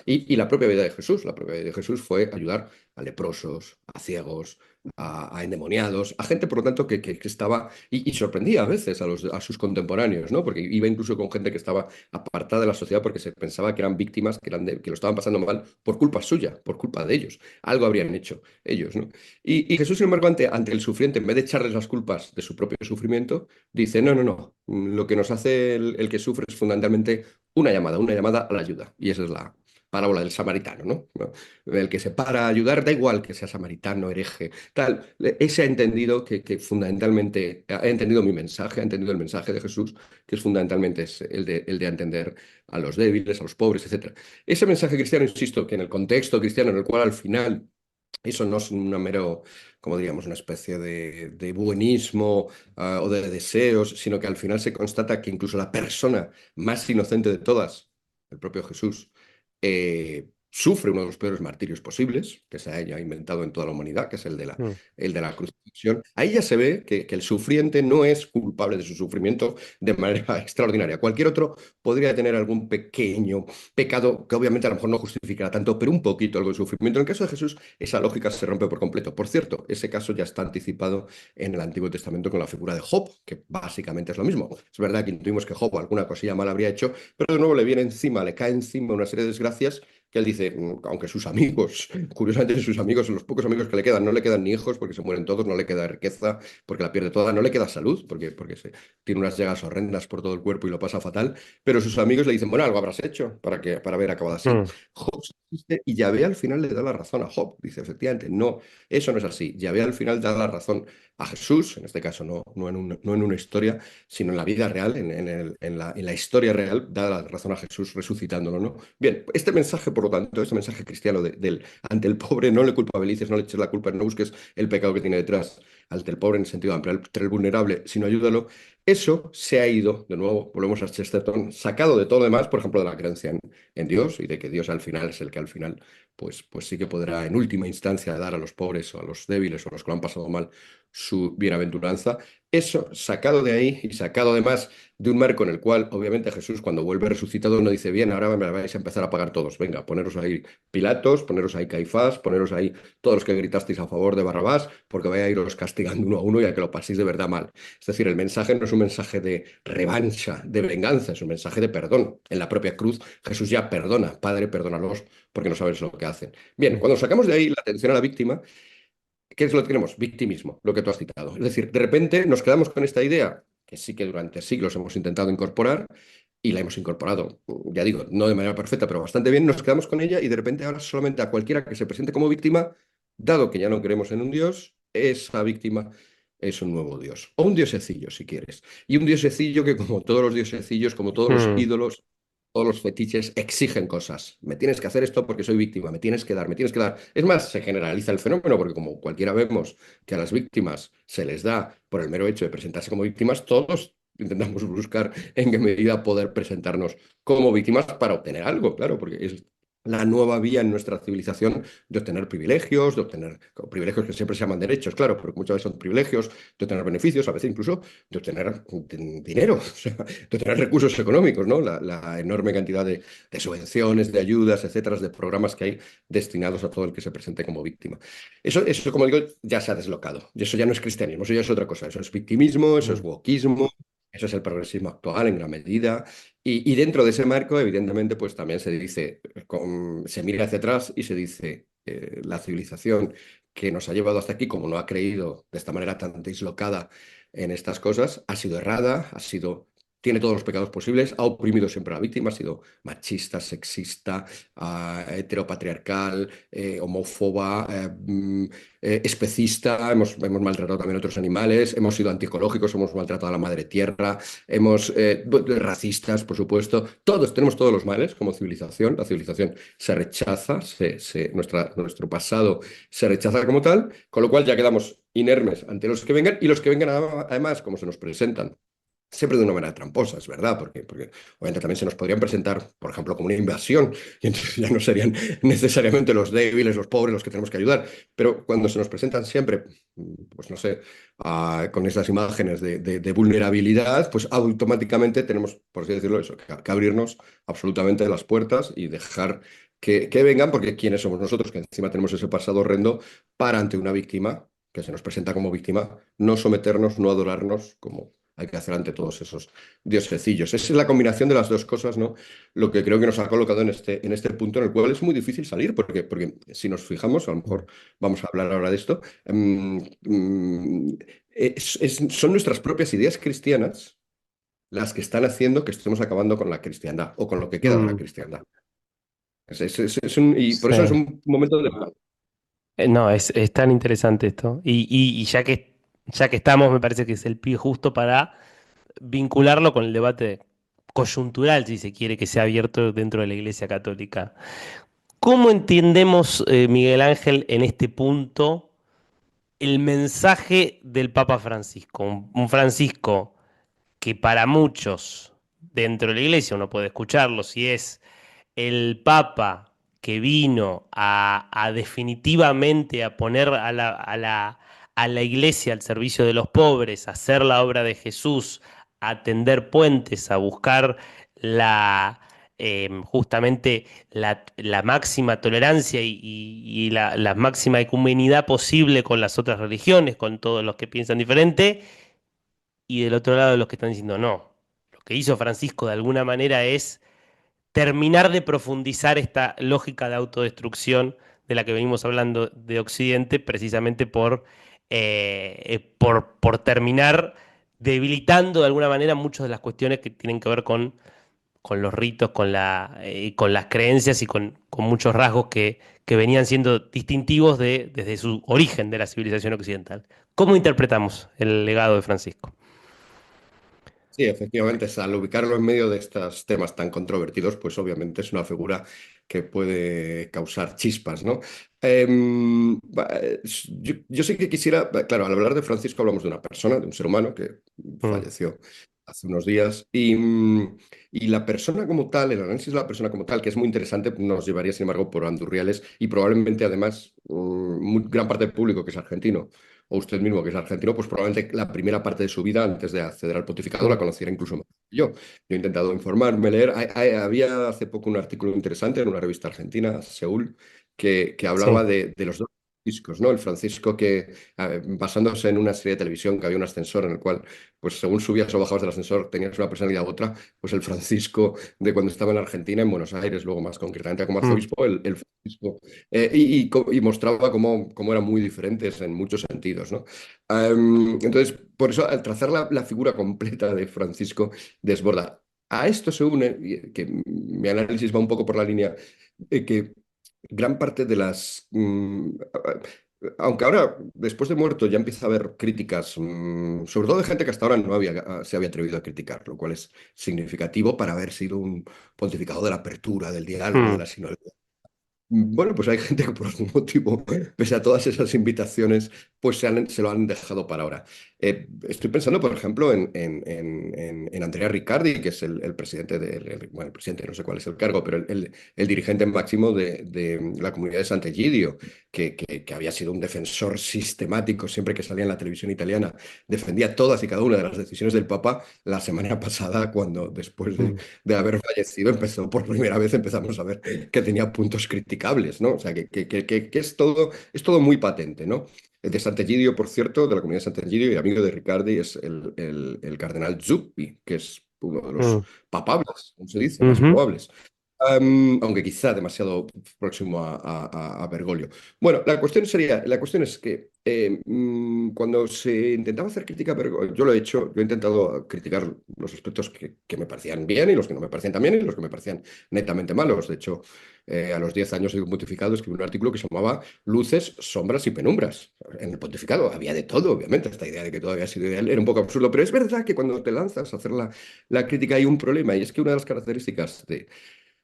y la propia vida de Jesús. La propia vida de Jesús fue ayudar a leprosos, a ciegos, a endemoniados, a gente, por lo tanto, que estaba, y sorprendía a veces a sus contemporáneos, ¿no? Porque iba incluso con gente que estaba apartada de la sociedad porque se pensaba que eran víctimas, que lo estaban pasando mal por culpa suya, por culpa de ellos. Algo habrían hecho ellos, ¿no? Y Jesús, sin embargo, ante el sufriente, en vez de echarles las culpas de su propio sufrimiento, dice, no, no, no, lo que nos hace el que sufre es fundamentalmente una llamada a la ayuda. Y esa es la parábola del samaritano, ¿no? El que se para a ayudar, da igual que sea samaritano, hereje, tal. Ese ha entendido que fundamentalmente, ha entendido mi mensaje, ha entendido el mensaje de Jesús, que es fundamentalmente es el de entender a los débiles, a los pobres, etcétera. Ese mensaje cristiano, insisto, que en el contexto cristiano en el cual al final eso no es una mero, como diríamos, una especie de buenismo, o de deseos, sino que al final se constata que incluso la persona más inocente de todas, el propio Jesús, sufre uno de los peores martirios posibles que se haya inventado en toda la humanidad, que es Mm. el de la crucifixión. Ahí ya se ve que el sufriente no es culpable de su sufrimiento de manera extraordinaria. Cualquier otro podría tener algún pequeño pecado que obviamente a lo mejor no justificará tanto, pero un poquito algo de sufrimiento. En el caso de Jesús, esa lógica se rompe por completo. Por cierto, ese caso ya está anticipado en el Antiguo Testamento con la figura de Job, que básicamente es lo mismo. Es verdad que intuimos que Job alguna cosilla mal habría hecho, pero de nuevo le viene encima, le cae encima una serie de desgracias que él dice, aunque sus amigos, curiosamente sus amigos, los pocos amigos que le quedan, no le quedan ni hijos porque se mueren todos, no le queda riqueza porque la pierde toda, no le queda salud porque tiene unas llagas horrendas por todo el cuerpo y lo pasa fatal, pero sus amigos le dicen, bueno, algo habrás hecho para haber acabado así. Mm. Job se resiste y Yahvé al final le da la razón a Job. Dice, efectivamente, no, eso no es así. Yahvé al final da la razón a Jesús, en este caso no en una historia, sino en la vida real, en la historia real, da la razón a Jesús resucitándolo, ¿no? Bien, este mensaje, por lo tanto, este mensaje cristiano ante el pobre, no le culpabilices, no le eches la culpa, no busques el pecado que tiene detrás, ante el pobre en el sentido amplio, ante el vulnerable, sino ayúdalo. Eso se ha ido, de nuevo, volvemos a Chesterton, sacado de todo lo demás, por ejemplo, de la creencia en Dios y de que Dios al final es el que al final, pues sí que podrá en última instancia dar a los pobres o a los débiles o a los que lo han pasado mal su bienaventuranza. Eso sacado de ahí y sacado además de un marco en el cual, obviamente, Jesús, cuando vuelve resucitado, no dice, bien, ahora me la vais a empezar a pagar todos. Venga, poneros ahí Pilatos, poneros ahí Caifás, poneros ahí todos los que gritasteis a favor de Barrabás, porque voy a iros castigando uno a uno y a que lo paséis de verdad mal. Es decir, el mensaje no es un mensaje de revancha, de venganza, es un mensaje de perdón. En la propia cruz, Jesús ya perdona, Padre, perdónalos, porque no sabes lo que hacen. Bien, Mm. cuando sacamos de ahí la atención a la víctima, ¿qué es lo que tenemos? Victimismo, lo que tú has citado. Es decir, de repente nos quedamos con esta idea que sí que durante siglos hemos intentado incorporar y la hemos incorporado, ya digo, no de manera perfecta, pero bastante bien, nos quedamos con ella y de repente ahora solamente a cualquiera que se presente como víctima, dado que ya no creemos en un Dios, esa víctima es un nuevo Dios, o un diosecillo si quieres. Y un diosecillo que como todos los diosecillos, como todos los Mm. ídolos, todos los fetiches exigen cosas. Me tienes que hacer esto porque soy víctima, me tienes que dar, me tienes que dar. Es más, se generaliza el fenómeno porque como cualquiera vemos que a las víctimas se les da por el mero hecho de presentarse como víctimas, todos intentamos buscar en qué medida poder presentarnos como víctimas para obtener algo, claro, porque es la nueva vía en nuestra civilización de obtener privilegios, de obtener privilegios que siempre se llaman derechos, claro, pero que muchas veces son privilegios, de obtener beneficios, a veces incluso de obtener dinero, o sea, de obtener recursos económicos, ¿no? La enorme cantidad de subvenciones, de ayudas, etcétera, de programas que hay destinados a todo el que se presente como víctima. Eso, como digo, ya se ha deslocado. Y eso ya no es cristianismo, eso ya es otra cosa. Eso es victimismo, eso es Mm. wokismo, eso es el progresismo actual en gran medida. Y dentro de ese marco, evidentemente, pues también se dice, se mira hacia atrás y se dice, la civilización que nos ha llevado hasta aquí, como no ha creído de esta manera tan dislocada en estas cosas, ha sido errada, tiene todos los pecados posibles, ha oprimido siempre a la víctima, ha sido machista, sexista, heteropatriarcal, homófoba, especista, hemos maltratado también a otros animales, hemos sido antiecológicos, hemos maltratado a la madre tierra, racistas, por supuesto, tenemos todos los males como civilización, la civilización se rechaza, nuestro pasado se rechaza como tal, con lo cual ya quedamos inermes ante los que vengan y los que vengan además, como se nos presentan siempre de una manera tramposa, es verdad, porque obviamente también se nos podrían presentar, por ejemplo, como una invasión, y entonces ya no serían necesariamente los débiles, los pobres, los que tenemos que ayudar, pero cuando se nos presentan siempre, pues no sé, con esas imágenes de vulnerabilidad, pues automáticamente tenemos, por así decirlo, eso, que abrirnos absolutamente las puertas y dejar que vengan, porque ¿quiénes somos nosotros? Que encima tenemos ese pasado horrendo para ante una víctima que se nos presenta como víctima, no someternos, no adorarnos, como hay que hacer ante todos esos diosecillos. Esa es la combinación de las dos cosas, ¿no? Lo que creo que nos ha colocado en este punto en el cual es muy difícil salir, porque si nos fijamos, a lo mejor vamos a hablar ahora de esto, son nuestras propias ideas cristianas las que están haciendo que estemos acabando con la cristiandad o con lo que queda de la Mm, cristiandad. Y por eso es sí. un momento de... No, es tan interesante esto. Y ya que estamos, me parece que es el pie justo para vincularlo con el debate coyuntural, si se quiere, que sea abierto dentro de la Iglesia Católica. ¿Cómo entendemos, Miguel Ángel, en este punto el mensaje del Papa Francisco? Un Francisco que para muchos dentro de la Iglesia uno puede escucharlo, si es el Papa que vino a definitivamente a poner a la iglesia al servicio de los pobres, a hacer la obra de Jesús, a tender puentes, a buscar la, justamente la máxima tolerancia y la máxima ecumenidad posible con las otras religiones, con todos los que piensan diferente, y del otro lado los que están diciendo no. Lo que hizo Francisco de alguna manera es terminar de profundizar esta lógica de autodestrucción de la que venimos hablando de Occidente, precisamente por terminar debilitando de alguna manera muchas de las cuestiones que tienen que ver con los ritos, con las creencias y con muchos rasgos que venían siendo distintivos desde su origen de la civilización occidental. ¿Cómo interpretamos el legado de Francisco? Sí, efectivamente, al ubicarlo en medio de estos temas tan controvertidos, pues obviamente es una figura que puede causar chispas, ¿no? Yo sí que quisiera, claro, al hablar de Francisco hablamos de una persona, de un ser humano que Mm, falleció hace unos días y la persona como tal, el análisis de la persona como tal, que es muy interesante, nos llevaría sin embargo por Andurriales y probablemente además gran parte del público que es argentino o usted mismo, que es argentino, pues probablemente la primera parte de su vida, antes de acceder al pontificado, la mm, conociera incluso más que yo. Yo he intentado informarme, leer. Había hace poco un artículo interesante en una revista argentina, Seúl, que hablaba sí. de los dos Franciscos, ¿no? El Francisco que, basándose en una serie de televisión que había un ascensor en el cual, pues según subías o bajabas del ascensor, tenías una personalidad u otra, pues el Francisco de cuando estaba en Argentina, en Buenos Aires, luego más concretamente como Mm, arzobispo, el Francisco y mostraba cómo eran muy diferentes en muchos sentidos, ¿no? Entonces, por eso, al trazar la figura completa de Francisco, desborda. A esto se une, que mi análisis va un poco por la línea, que gran parte de aunque ahora, después de muerto, ya empieza a haber críticas, sobre todo de gente que hasta ahora no se había atrevido a criticar, lo cual es significativo para haber sido un pontificado de la apertura, del diálogo, de mm, la sinodalidad. Bueno, pues hay gente que por algún motivo, pese a todas esas invitaciones, pues se lo han dejado para ahora. Estoy pensando, por ejemplo, en Andrea Riccardi, que es el presidente bueno, el presidente, no sé cuál es el cargo, pero el dirigente máximo de la comunidad de Sant'Egidio, que había sido un defensor sistemático siempre que salía en la televisión italiana, defendía todas y cada una de las decisiones del Papa. La semana pasada, cuando después mm. de haber fallecido, por primera vez empezamos a ver que tenía puntos criticables, ¿no? O sea, que es todo muy patente, ¿no? El de Sant'Egidio, por cierto, de la comunidad de Sant'Egidio y amigo de Riccardi, es el cardenal Zuppi, que es uno de los Mm, papables, como se dice, más ujú, probables. Aunque quizá demasiado próximo a Bergoglio. Bueno, la cuestión es que cuando se intentaba hacer crítica a Bergoglio, yo lo he hecho, yo he intentado criticar los aspectos que me parecían bien y los que no me parecían tan bien y los que me parecían netamente malos. De hecho, a los 10 años de pontificado escribí un artículo que se llamaba Luces, sombras y penumbras. En el pontificado había de todo, obviamente, esta idea de que todo había sido ideal era un poco absurdo, pero es verdad que cuando te lanzas a hacer la crítica hay un problema y es que una de las características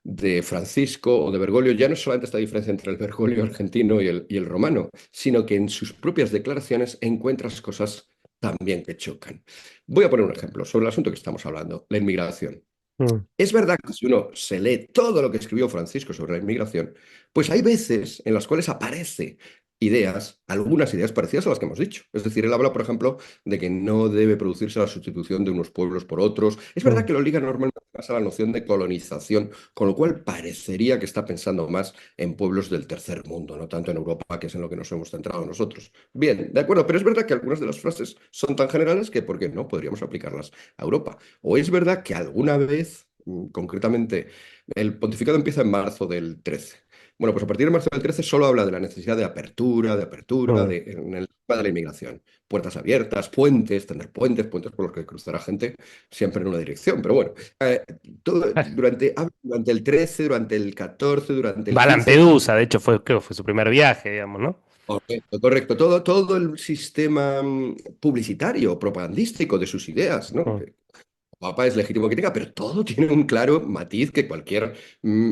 de Francisco o de Bergoglio ya no es solamente esta diferencia entre el Bergoglio argentino y el romano, sino que en sus propias declaraciones encuentras cosas también que chocan. Voy a poner un ejemplo sobre el asunto que estamos hablando, la inmigración. mm, Es verdad que si uno se lee todo lo que escribió Francisco sobre la inmigración, pues hay veces en las cuales aparece ideas, algunas ideas parecidas a las que hemos dicho. Es decir, él habla, por ejemplo, de que no debe producirse la sustitución de unos pueblos por otros. Es verdad Mm, que lo liga normalmente más a la noción de colonización, con lo cual parecería que está pensando más en pueblos del tercer mundo, no tanto en Europa, que es en lo que nos hemos centrado nosotros. Bien, de acuerdo, pero es verdad que algunas de las frases son tan generales que, ¿por qué no? Podríamos aplicarlas a Europa. O es verdad que alguna vez, concretamente, el pontificado empieza en marzo del 13. Bueno, pues a partir de marzo del 13 solo habla de la necesidad de apertura, mm. en el tema de la inmigración. Puertas abiertas, puentes, tener puentes, puentes por los que cruzará gente siempre en una dirección. Pero bueno, durante el 13, durante el 14, durante el Va a 15. Lampedusa, de hecho, creo que fue su primer viaje, digamos, ¿no? Correcto, correcto. Todo el sistema publicitario, propagandístico de sus ideas, ¿no? Mm, Papa es legítimo que tenga, pero todo tiene un claro matiz que cualquier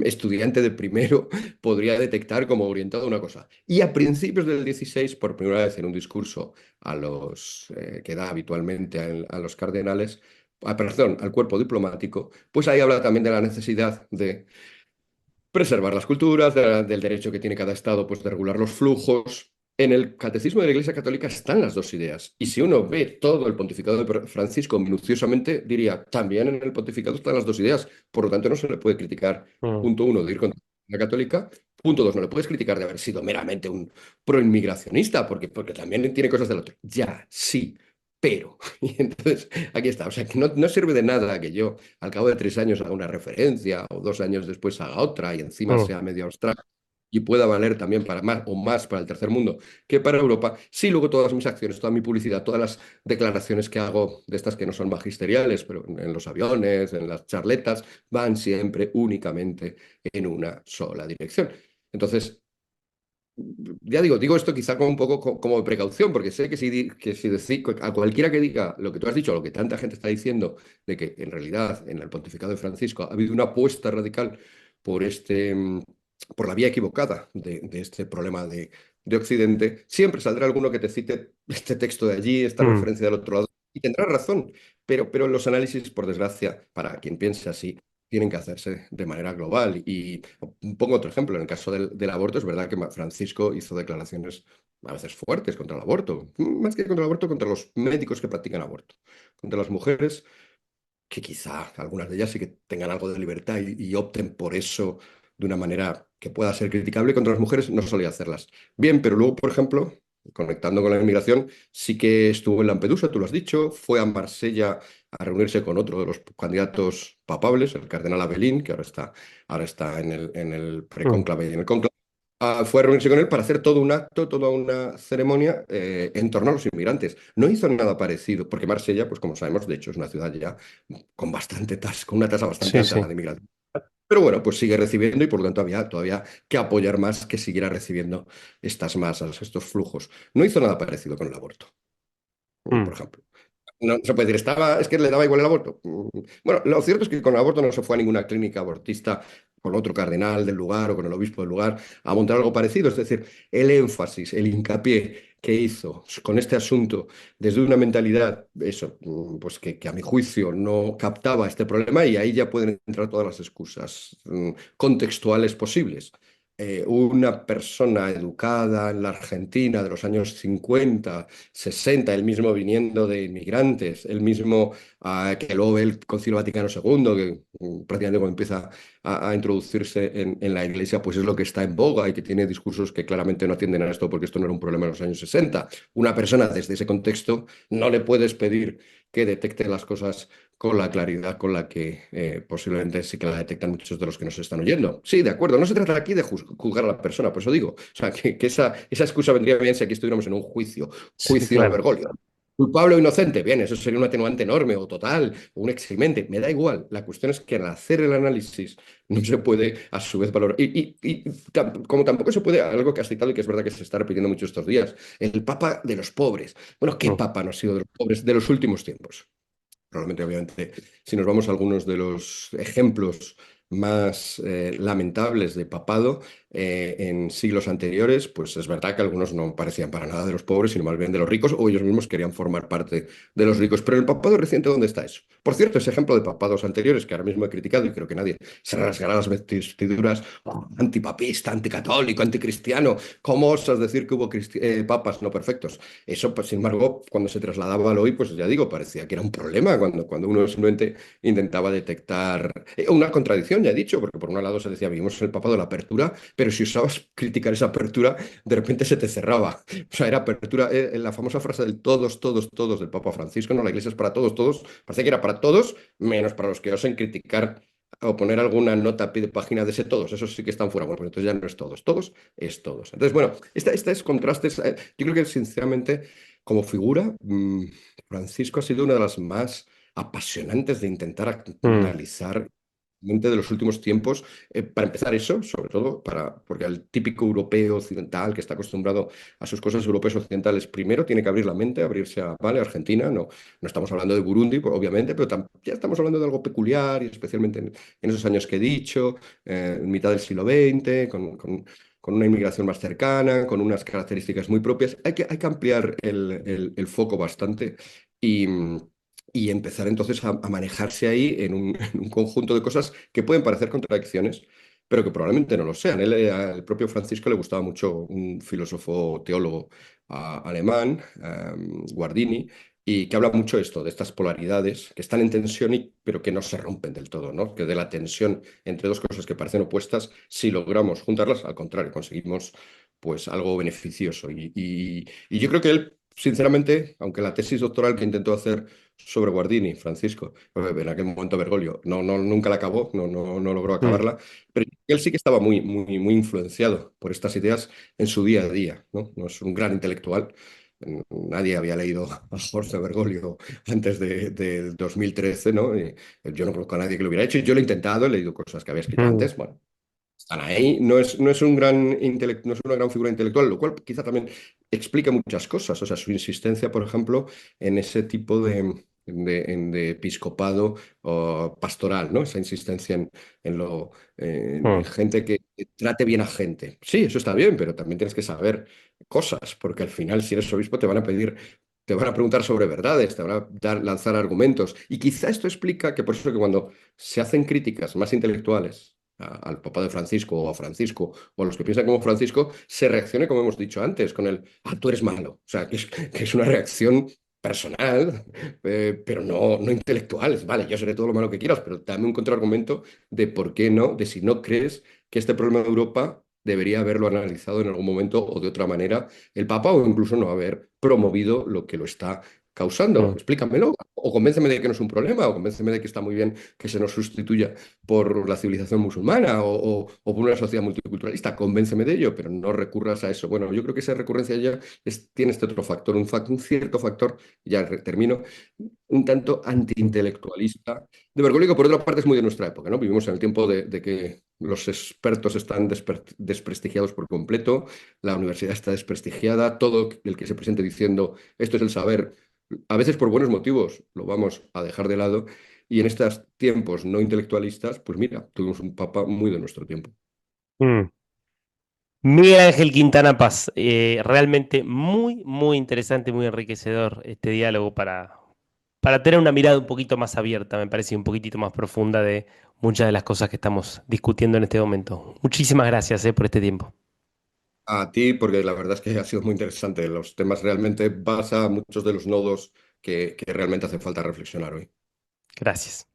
estudiante de primero podría detectar como orientado a una cosa. Y a principios del 16, por primera vez en un discurso que da habitualmente a los cardenales, perdón, al cuerpo diplomático, pues ahí habla también de la necesidad de preservar las culturas, del derecho que tiene cada estado pues, de regular los flujos. En el catecismo de la Iglesia Católica están las dos ideas. Y si uno ve todo el pontificado de Francisco minuciosamente, diría, también en el pontificado están las dos ideas. Por lo tanto, no se le puede criticar, mm, punto uno, de ir contra la católica. Punto dos, no le puedes criticar de haber sido meramente un pro-inmigracionista, porque también tiene cosas del otro. Ya, sí, pero. Y entonces, aquí está. O sea, que no sirve de nada que yo al cabo de 3 años haga una referencia o 2 años después haga otra y encima mm, sea medio abstracto y pueda valer también para más o más para el tercer mundo que para Europa, si luego todas mis acciones, toda mi publicidad, todas las declaraciones que hago de estas que no son magisteriales, pero en los aviones, en las charletas, van siempre únicamente en una sola dirección. Entonces, ya digo esto quizá como un poco como de precaución, porque sé que si a cualquiera que diga lo que tú has dicho, lo que tanta gente está diciendo, de que en realidad en el pontificado de Francisco ha habido una apuesta radical por por la vía equivocada de este problema de Occidente, siempre saldrá alguno que te cite este texto de allí, esta mm. referencia del otro lado, y tendrá razón, pero los análisis, por desgracia, para quien piense así, tienen que hacerse de manera global. Y pongo otro ejemplo. En el caso del aborto, es verdad que Francisco hizo declaraciones a veces fuertes contra el aborto. Más que contra el aborto, contra los médicos que practican aborto. Contra las mujeres, que quizá algunas de ellas sí que tengan algo de libertad y opten por eso de una manera que pueda ser criticable. Contra las mujeres no solía hacerlas. Bien, pero luego, por ejemplo, conectando con la inmigración, sí que estuvo en Lampedusa, tú lo has dicho, fue a Marsella a reunirse con otro de los candidatos papables, el cardenal Abelín, que ahora está en el Mm, precónclave y en el cónclave. Fue a reunirse con él para hacer todo un acto, toda una ceremonia en torno a los inmigrantes. No hizo nada parecido, porque Marsella, pues como sabemos, de hecho es una ciudad ya con una tasa bastante sí, alta sí. de inmigrantes. Pero bueno, pues sigue recibiendo y por lo tanto había todavía que apoyar más que siguiera recibiendo estas masas, estos flujos. No hizo nada parecido con el aborto, por Mm, ejemplo. No se puede decir, es que le daba igual el aborto. Bueno, lo cierto es que con el aborto no se fue a ninguna clínica abortista con otro cardenal del lugar o con el obispo del lugar a montar algo parecido. Es decir, el énfasis, el hincapié que hizo con este asunto desde una mentalidad, eso, pues que a mi juicio no captaba este problema y ahí ya pueden entrar todas las excusas contextuales posibles. Una persona educada en la Argentina de los años 50, 60, él mismo viniendo de inmigrantes, él mismo que luego ve el Concilio Vaticano II, que prácticamente cuando empieza a introducirse en la Iglesia, pues es lo que está en boga y que tiene discursos que claramente no atienden a esto porque esto no era un problema en los años 60. Una persona desde ese contexto no le puedes pedir que detecte las cosas con la claridad con la que posiblemente sí que la detectan muchos de los que nos están oyendo. Sí, de acuerdo, no se trata aquí de juzgar a la persona, por eso digo, o sea, que esa excusa vendría bien si aquí estuviéramos en un juicio, sí, juicio claro. Bergoglio. Culpable o inocente, bien, eso sería un atenuante enorme o total, o un eximente, me da igual. La cuestión es que al hacer el análisis no se puede a su vez valorar. Como tampoco se puede, algo que has citado y que es verdad que se está repitiendo mucho estos días, el papa de los pobres. Bueno, ¿qué Mm, papa no ha sido de los pobres de los últimos tiempos? Probablemente, obviamente, si nos vamos a algunos de los ejemplos más lamentables de papado, en siglos anteriores, pues es verdad que algunos no parecían para nada de los pobres, sino más bien de los ricos, o ellos mismos querían formar parte de los ricos. Pero en el papado reciente, ¿dónde está eso? Por cierto, ese ejemplo de papados anteriores, que ahora mismo he criticado y creo que nadie se rasgará las vestiduras, "Oh, antipapista, anticatólico, anticristiano, ¿cómo osas decir que hubo papas no perfectos? Eso, pues, sin embargo, cuando se trasladaba al hoy, pues ya digo, parecía que era un problema cuando uno simplemente intentaba detectar una contradicción, ya he dicho, porque por un lado se decía, vivimos en el papado la apertura, pero si usabas criticar esa apertura, de repente se te cerraba. O sea, era apertura, la famosa frase del todos, todos, todos del Papa Francisco, no, la iglesia es para todos, todos, parece que era para todos, menos para los que osen criticar o poner alguna nota a pie de página de ese todos, esos sí que están fuera. Bueno, pues entonces ya no es todos, todos es todos. Entonces, bueno, estos contrastes, yo creo que sinceramente, como figura, Francisco ha sido una de las más apasionantes de intentar Mm, analizar de los últimos tiempos, para empezar eso, sobre todo, porque al típico europeo occidental que está acostumbrado a sus cosas europeos occidentales, primero tiene que abrir la mente, abrirse a, vale, Argentina, no estamos hablando de Burundi, pues, obviamente, pero ya estamos hablando de algo peculiar, y especialmente en esos años que he dicho, en mitad del siglo XX, con una inmigración más cercana, con unas características muy propias. Hay que ampliar el foco bastante y, y empezar entonces a manejarse ahí en un, en un conjunto de cosas que pueden parecer contradicciones, pero que probablemente no lo sean. Al propio Francisco le gustaba mucho un filósofo teólogo alemán, Guardini, y que habla mucho esto, de estas polaridades que están en tensión, pero que no se rompen del todo, ¿no? Que de la tensión entre dos cosas que parecen opuestas, si logramos juntarlas, al contrario, conseguimos pues algo beneficioso. Y yo creo que él, sinceramente, aunque la tesis doctoral que intentó hacer sobre Guardini, Francisco, en aquel momento Bergoglio, nunca la acabó, no logró mm, acabarla, pero él sí que estaba muy influenciado por estas ideas en su día a día, ¿no? No es un gran intelectual. Nadie había leído a Jorge Bergoglio antes del 2013, ¿no? Y yo no conozco a nadie que lo hubiera hecho. Yo lo he intentado, he leído cosas que había escrito mm, antes. Bueno, están ahí. No es un no es una gran figura intelectual, lo cual quizá también explica muchas cosas. O sea, su insistencia, por ejemplo, en ese tipo de episcopado o pastoral, ¿no? Esa insistencia en mm, gente que trate bien a gente. Sí, eso está bien, pero también tienes que saber cosas, porque al final, si eres obispo, te van a pedir. Te van a preguntar sobre verdades, te van a lanzar argumentos. Y quizá esto explica que por eso que cuando se hacen críticas más intelectuales al Papa de Francisco o a Francisco o a los que piensan como Francisco, se reaccione como hemos dicho antes, con el, tú eres malo. O sea, que es una reacción personal, pero no intelectual. Vale, yo seré todo lo malo que quieras, pero dame un contraargumento de por qué no, de si no crees que este problema de Europa debería haberlo analizado en algún momento o de otra manera el Papa o incluso no haber promovido lo que lo está causando. mm, Explícamelo o convénceme de que no es un problema o convénceme de que está muy bien que se nos sustituya por la civilización musulmana o por una sociedad multiculturalista. Convénceme de ello, pero no recurras a eso. Bueno, yo creo que esa recurrencia ya tiene este otro factor, un cierto factor, ya termino, un tanto antiintelectualista. De Bergoglio, que por otra parte es muy de nuestra época, ¿no? Vivimos en el tiempo de que los expertos están desprestigiados por completo, la universidad está desprestigiada, todo el que se presente diciendo esto es el saber, a veces por buenos motivos, lo vamos a dejar de lado. Y en estos tiempos no intelectualistas, pues mira, tuvimos un papa muy de nuestro tiempo. mm. Miguel Ángel Quintana Paz, realmente muy, muy interesante, muy enriquecedor este diálogo para tener una mirada un poquito más abierta, me parece, y un poquitito más profunda de muchas de las cosas que estamos discutiendo en este momento. Muchísimas gracias, por este tiempo. A ti, porque la verdad es que ha sido muy interesante. Los temas realmente vas a muchos de los nodos que realmente hace falta reflexionar hoy. Gracias.